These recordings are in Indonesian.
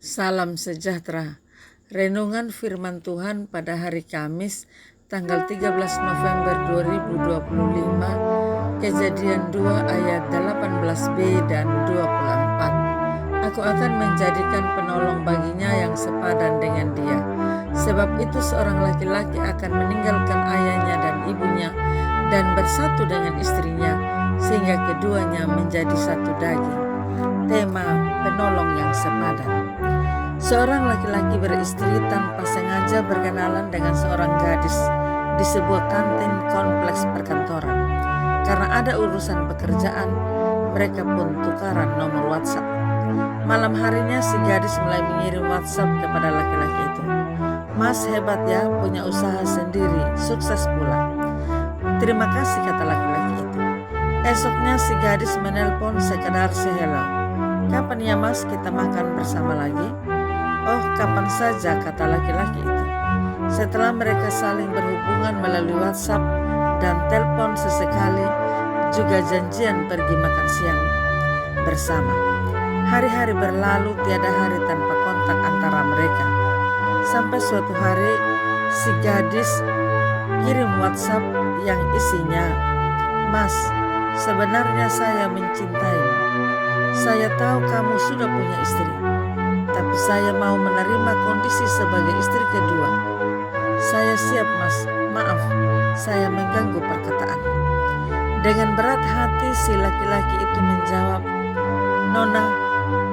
Salam sejahtera. Renungan firman Tuhan pada hari Kamis, tanggal 13 November 2025, Kejadian 2 ayat 18b dan 24. Aku akan menjadikan penolong baginya yang sepadan dengan dia. Sebab itu seorang laki-laki akan meninggalkan ayahnya dan ibunya dan bersatu dengan istrinya, sehingga keduanya menjadi satu daging. Tema penolong yang sepadan. Seorang laki-laki beristri tanpa sengaja berkenalan dengan seorang gadis di sebuah kantin kompleks perkantoran. Karena ada urusan pekerjaan, mereka pun tukaran nomor WhatsApp. Malam harinya si gadis mulai mengirim WhatsApp kepada laki-laki itu. "Mas hebat ya, punya usaha sendiri, sukses pula." "Terima kasih," kata laki-laki itu. Esoknya si gadis menelpon sekadar hello. "Kapan ya mas kita makan bersama lagi?" "Oh, kapan saja," kata laki-laki itu. Setelah mereka saling berhubungan melalui WhatsApp dan telepon sesekali, juga janjian pergi makan siang bersama. Hari-hari berlalu, tiada hari tanpa kontak antara mereka. Sampai suatu hari, si gadis kirim WhatsApp yang isinya, "Mas, sebenarnya saya mencintaimu. Saya tahu kamu sudah punya istri, tapi saya mau menerima kondisi sebagai istri kedua. Saya siap mas, maaf saya mengganggu perkataan." Dengan berat hati si laki-laki itu menjawab, "Nona,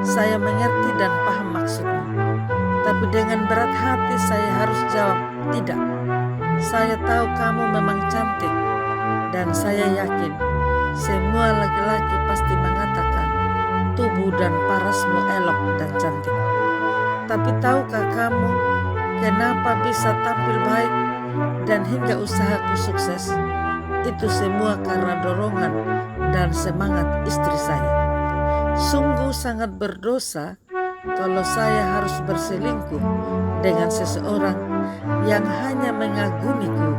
saya mengerti dan paham maksudmu. Tapi dengan berat hati saya harus jawab, tidak. Saya tahu kamu memang cantik, dan saya yakin semua laki-laki pasti mengatakan tubuh dan parasmu elok dan cantik. Tapi tahukah kamu kenapa bisa tampil baik dan hingga usahaku sukses? Itu semua karena dorongan dan semangat istri saya. Sungguh sangat berdosa kalau saya harus berselingkuh dengan seseorang yang hanya mengagumiku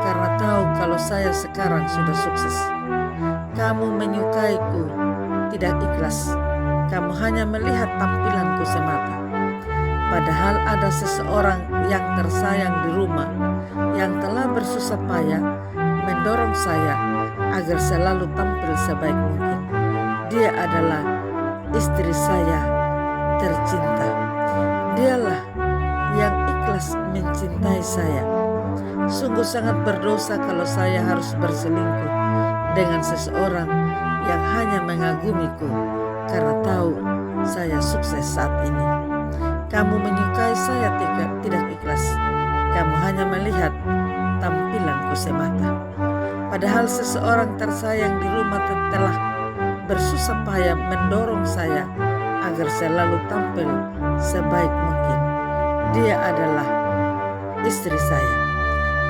karena tahu kalau saya sekarang sudah sukses. Kamu menyukaiku tidak ikhlas. Kamu hanya melihat tampilanku semata. Padahal ada seseorang yang tersayang di rumah yang telah bersusah payah mendorong saya agar selalu tampil sebaik mungkin. Dia adalah istri saya tercinta. Dialah yang ikhlas mencintai saya. Sungguh sangat berdosa kalau saya harus berselingkuh dengan seseorang yang hanya mengagumiku karena tahu saya sukses saat ini. Kamu menyukai saya tidak ikhlas. Kamu hanya melihat tampilanku semata. Padahal seseorang tersayang di rumah telah bersusah payah mendorong saya agar selalu tampil sebaik mungkin. Dia adalah istri saya.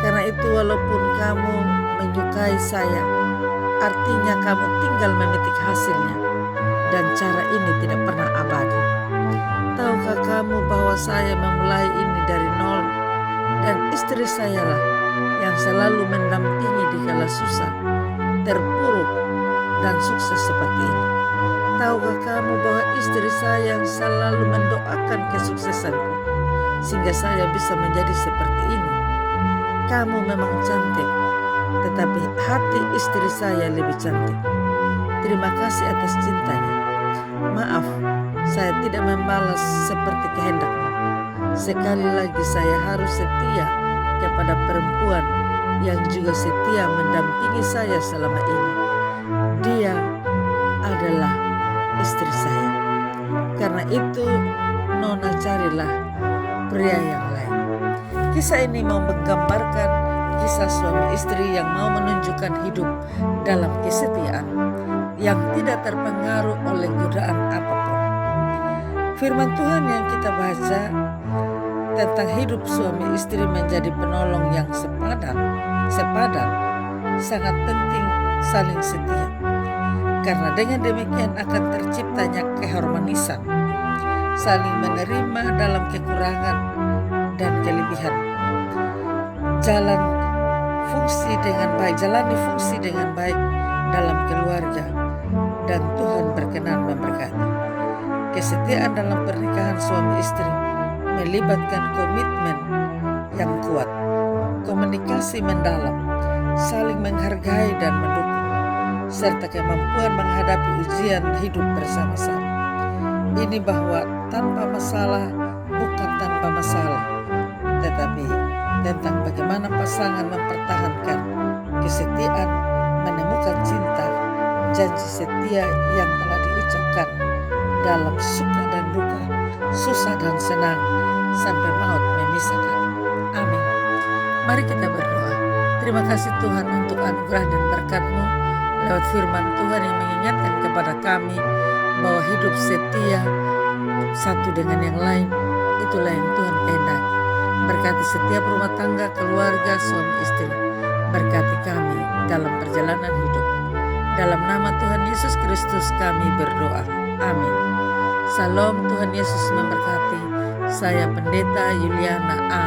Karena itu walaupun kamu menyukai saya, artinya kamu tinggal memetik hasilnya, dan cara ini tidak pernah abadi. Tahukah kamu bahwa saya memulai ini dari nol, dan istri sayalah yang selalu mendampingi di kala susah, terpuruk, dan sukses seperti ini. Tahukah kamu bahwa istri saya yang selalu mendoakan kesuksesanku, sehingga saya bisa menjadi seperti ini? Kamu memang cantik, tetapi hati istri saya lebih cantik. Terima kasih atas cintanya. Maaf, saya tidak membalas seperti kehendakmu. Sekali lagi saya harus setia kepada perempuan yang juga setia mendampingi saya selama ini. Dia adalah istri saya. Karena itu, Nona carilah pria yang lain." Kisah ini mau menggambarkan kisah suami istri yang mau menunjukkan hidup dalam kesetiaan yang tidak terpengaruh oleh godaan apapun. Firman Tuhan yang kita baca tentang hidup suami istri menjadi penolong yang sepadan sangat penting saling setia. Karena dengan demikian akan terciptanya keharmonisan, saling menerima dalam kekurangan dan kelebihan. Jalani fungsi dengan baik dalam keluarga, dan Tuhan berkenan memberkati. Kesetiaan dalam pernikahan suami istri melibatkan komitmen yang kuat, komunikasi mendalam, saling menghargai dan mendukung, serta kemampuan menghadapi ujian hidup bersama-sama. Ini bahwa tanpa masalah bukan tanpa masalah, tetapi tentang bagaimana pasangan mempertahankan kesetiaan, menemukan cinta, janji setia yang telah diucapkan dalam suka dan duka, susah dan senang, sampai maut memisahkan. Amin. Mari kita berdoa. Terima kasih Tuhan untuk anugerah dan berkat-Mu lewat firman Tuhan yang mengingatkan kepada kami bahwa hidup setia satu dengan yang lain, itulah yang Tuhan kehendaki. Berkati setiap rumah tangga, keluarga, suami istri. Berkati kami dalam perjalanan hidup. Dalam nama Tuhan Yesus Kristus kami berdoa. Amin. Salam, Tuhan Yesus memberkati. Saya Pendeta Yuliana A.